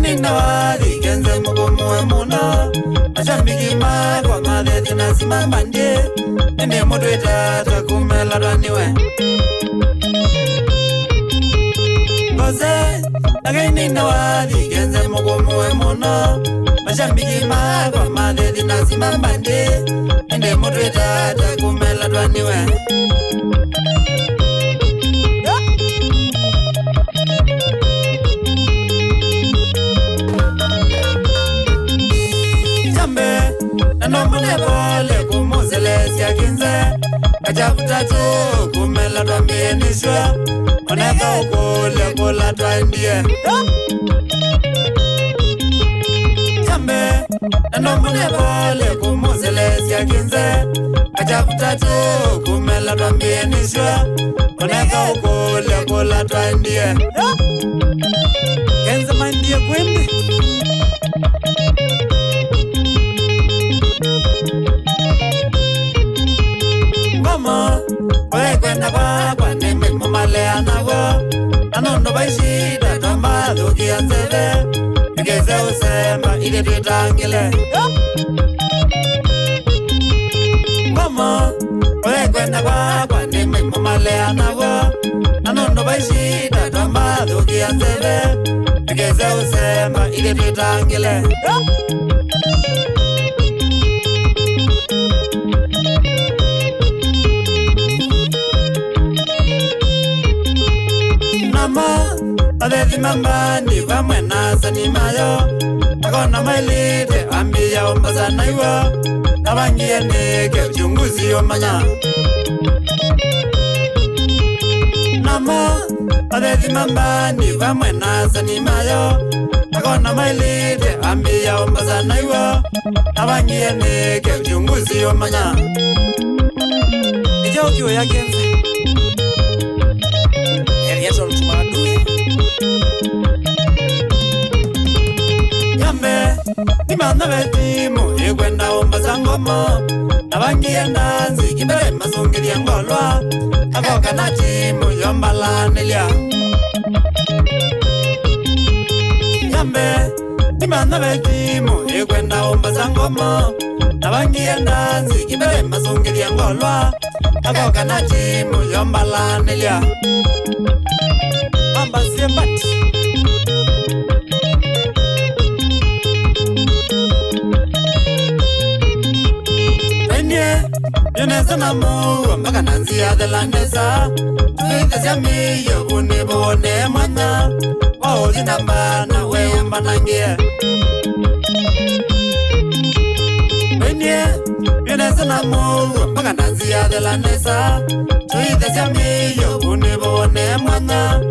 nina wali genze mugomuwe muno Ashambiki kwa madhe zinasima mbandie Nene mudu itata kumela dwaniwe Goze Nagai nina wali genze mugomuwe muno Ashambiki kwa madhe zinasima mbandie Nene mudu itata kumela dwaniwe Nanomune pole kumuzele siakinze Kajabuta tu kumela tuambie nishwa Oneka ukule kula tuandie Jambe Nanomune pole kumuzele siakinze Kajabuta tu kumela tuambie nishwa Oneka ukule kula tuandie Kenza mandie kwembi Kwenda kwa neme mumalea nago Anondo baishida tamba dhuki ya nzeve Nikeze usemba ili tutangile Mama kwenda kwa neme mumalea nago Anondo baishida tamba dhuki ya nzeve Nikeze usemba ili tutangile Adezi mambani vamwe nasa ni mayo Akona mailite ambia ombaza na iwa Navangie nike uchunguzi omanya Nama Adezi mambani vamwe nasa ni mayo Akona mailite ambia ombaza na iwa Navangie nike uchunguzi omanya Ija ukiwa ya genze Yeso mtumadui Nimanda vetimu ikwenda ombaza ngoma Navangie ndanzi kibere masungiri ya ngolwa Akoka na timu yombalanelia Yambe Nimanda vetimu ikwenda ombaza ngoma Navangie ndanzi kibere masungiri ya ngolwa Akoka na timu yombalanelia Mamba siembati Yoneza na muwa mpaka nanzia de landesa Tuwita siya miyo unibone mwana Waozi nambana weyamba nangie Yoneza na muwa mpaka nanzia de landesa Tuwita siya miyo unibone mwana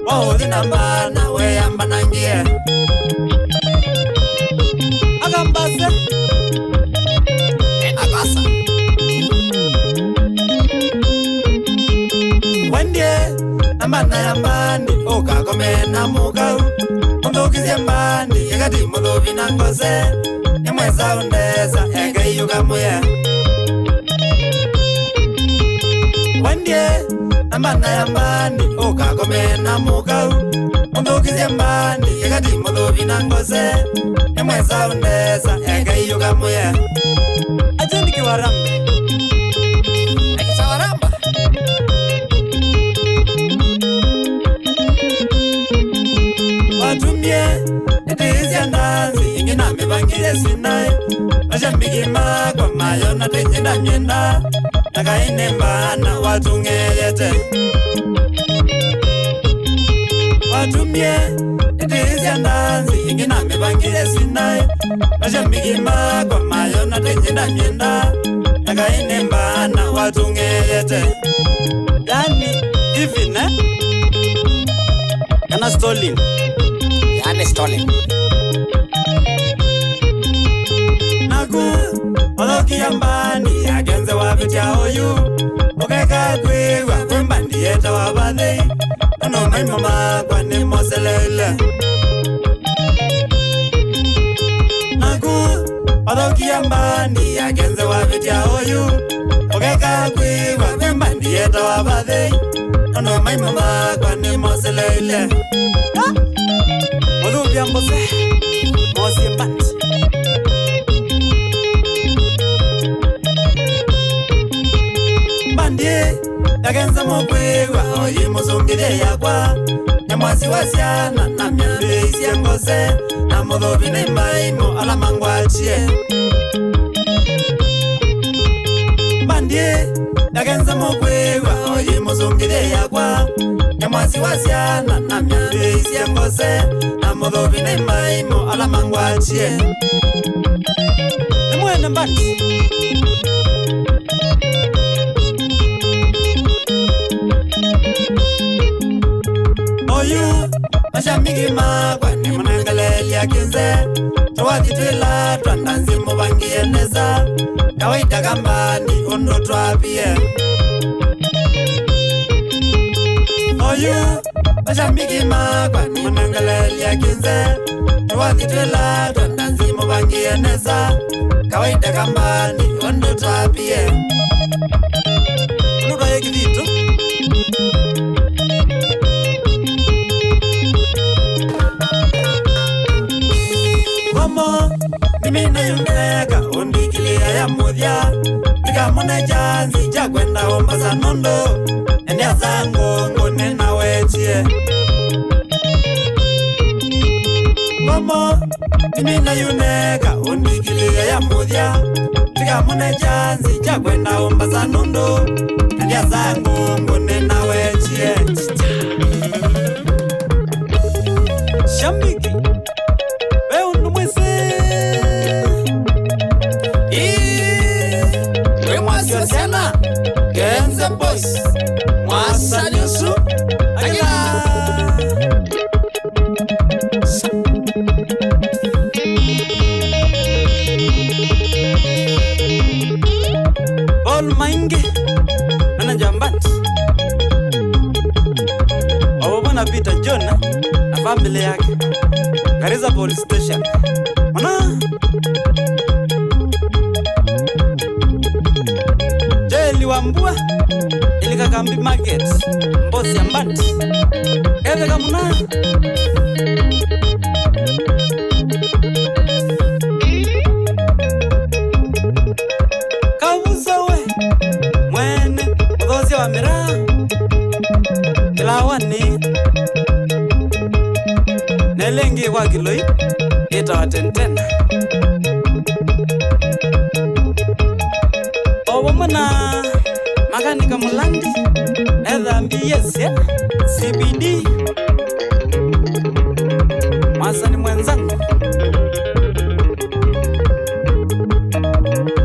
Waozi nambana weyamba nangie Agambase Agasa Nambana ya mbandi oka komena mukau Mundukizie mbandi yagati mudhuvi na ngose Nimweza undeza ega iyuka muye Wandie Nambana ya mbandi oka komena mukau Mundukizie mbandi yagati mudhuvi na ngose Nimweza undeza ega iyuka muye Ajeni kiwarambe Akisawaramba Watumie, etizia ndazi, ingina mibangile sinai Washambiki kwa mayo na tejenda nyenda Nakaine mbana watungeyete Watumie, etizia ndazi, ingina mibangile sinai Washambiki kwa mayo na tejenda nyenda Nakaine mbana watungeyete Yani, hivi ne? Yana Stolin Stalling Naku Oloki yambani Agenze wapitia oyu Okeka kwewa Kwembandi yeta wabadhi Ano maimama kwa ni moselele Naku Oloki yambani Agenze wapitia oyu Okeka kwewa Kwembandi yeta wabadhi Ano maimama kwa ni moselele Odu Lubiambose Mosi Mbati Bandie Yagenza mokwewa Oyi muzungire yakwa Nyamwasi wasiana Na miambe isi ngose Na mudhobi na imaimo Ala mangwachie Bandie Yagenza mokwewa Oyi muzungire yakwa Nyamwasi wasiana Na miambe isi ngose Na mudhobi na imaimo Ala mangwachie Mwene Mbati Oyu Mashambiki magwa Ni munangaleli ya kinze Tawati twila Twandanzi mubangi eneza Kawaita kambani Ondo twapie Oyu Mashambiki magwa Ni munangaleli ya kinze Tawati twila Twandanzi mubangi eneza Kawaita kambani Ondo twapie Unuda yeki vitu Mama, mimina yuneka undikilia ya muthia Nika mune janzi jakwenda ombaza nondo Endea zangu ngune na wechie Mama, mimina yuneka undikilia ya muthia Nika mune janzi jakwenda ombaza nondo Endea zangu ngune na wechie Shambiki Sana Genze Boys Mwasa Nyusu Agila Paul Maingi Nana Jambat Obona Peter John Na family yake Garissa Police Station Mana Wambua Ilika Kambi Market Mbosi ya Mbati Eve kamuna Kabuzowe Mwene Mudhozi wa mira Kilawani Nelengi kwa kiloi Ita wa tentena Obomana Makanika Mulandi Edha mbiyese CBD Masani mwenzangu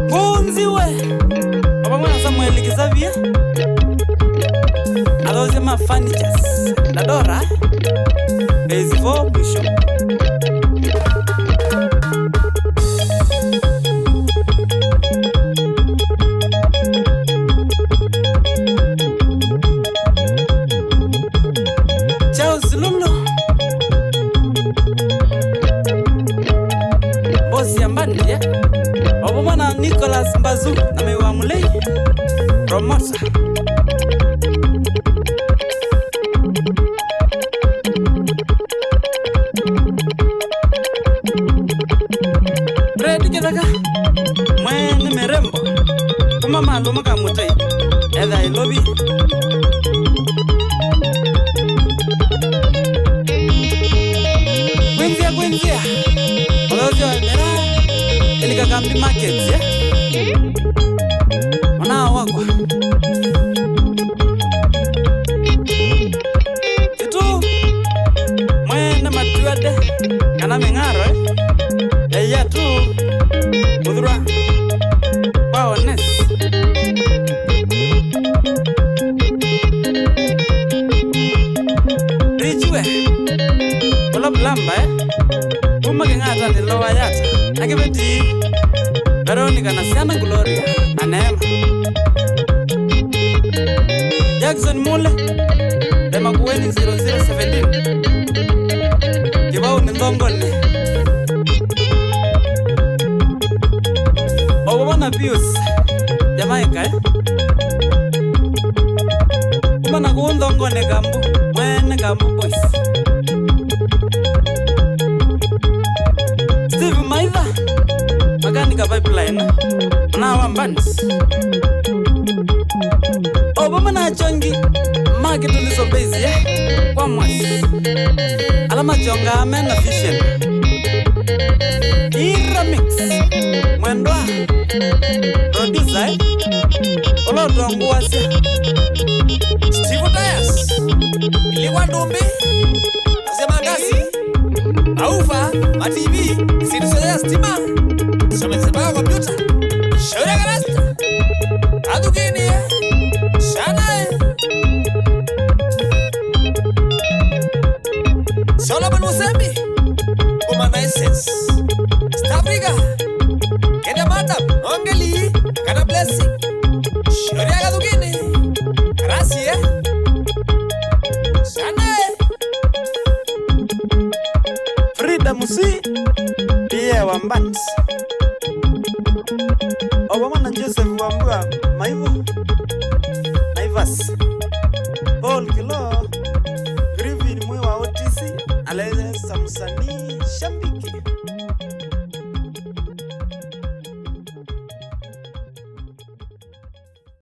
Kunziwe Obomana Samuel Kizavia Alozema Furnitures Ladora Base 4 Mwisho Nicholas Mbazu na Mewa Mulei Promoter Red Kitaka Mwene Merembo Kuma Maluma Kamutai Edha Ilobi Gwenzia Olozio Mera Ilika Kambi Markets, yeah? Mana wakwa Itu Mwene matuade Kana mengaro, Eya tu Udhura Baones Rijwe Kola blamba, Uma kengata nilowa yata Nakibeti Veronica na Siana Gloria na Neema Jackson Mule Dema Kuweni 0017 Kibao ni Ndongole Obama Pius Jamaica Kumana kuundongone Gambu Mwene Gambu Boys ena na wambans obama na chongi market ulizo base ya kwa mwasi alama chonga amena vision Iramix mwendwa producer oloto nguwasi Steve Tires iliwa ndombe Zemangasi aufa ma TV isirusoya stima somezeba kompyuta shauri garasta adugini shana Solomon Musembi Kumana Essence Stabriga Kenya Madam Ongeli Kana Blessing shauri adugini gracias shana Frida Musi pia wambans Obama na Joseph Wambua Maivo Naivas